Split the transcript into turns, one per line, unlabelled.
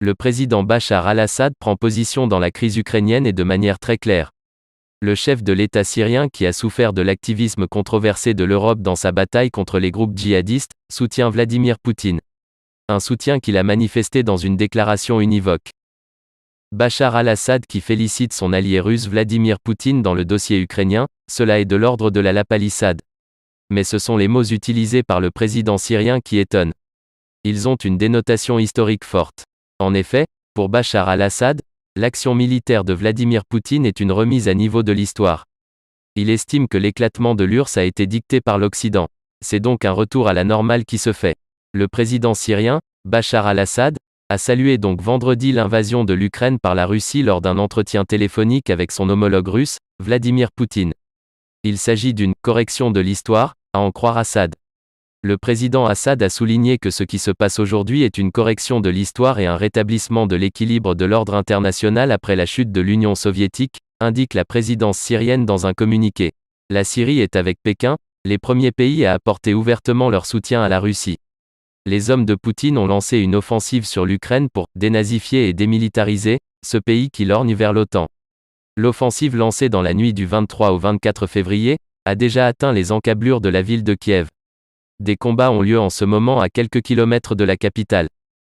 Le président Bachar al-Assad prend position dans la crise ukrainienne et de manière très claire. Le chef de l'État syrien qui a souffert de l'activisme controversé de l'Europe dans sa bataille contre les groupes djihadistes, soutient Vladimir Poutine. Un soutien qu'il a manifesté dans une déclaration univoque. Bachar al-Assad qui félicite son allié russe Vladimir Poutine dans le dossier ukrainien, cela est de l'ordre de la lapalissade. Mais ce sont les mots utilisés par le président syrien qui étonnent. Ils ont une dénotation historique forte. En effet, pour Bachar al-Assad, l'action militaire de Vladimir Poutine est une remise à niveau de l'histoire. Il estime que l'éclatement de l'URSS a été dicté par l'Occident. C'est donc un retour à la normale qui se fait. Le président syrien, Bachar al-Assad, a salué donc vendredi l'invasion de l'Ukraine par la Russie lors d'un entretien téléphonique avec son homologue russe, Vladimir Poutine. Il s'agit d'une « correction de l'histoire », à en croire Assad. Le président Assad a souligné que ce qui se passe aujourd'hui est une correction de l'histoire et un rétablissement de l'équilibre de l'ordre international après la chute de l'Union soviétique, indique la présidence syrienne dans un communiqué. La Syrie est avec Pékin, les premiers pays à apporter ouvertement leur soutien à la Russie. Les hommes de Poutine ont lancé une offensive sur l'Ukraine pour « dénazifier et démilitariser » ce pays qui lorgne vers l'OTAN. L'offensive lancée dans la nuit du 23 au 24 février, a déjà atteint les encablures de la ville de Kiev. Des combats ont lieu en ce moment à quelques kilomètres de la capitale.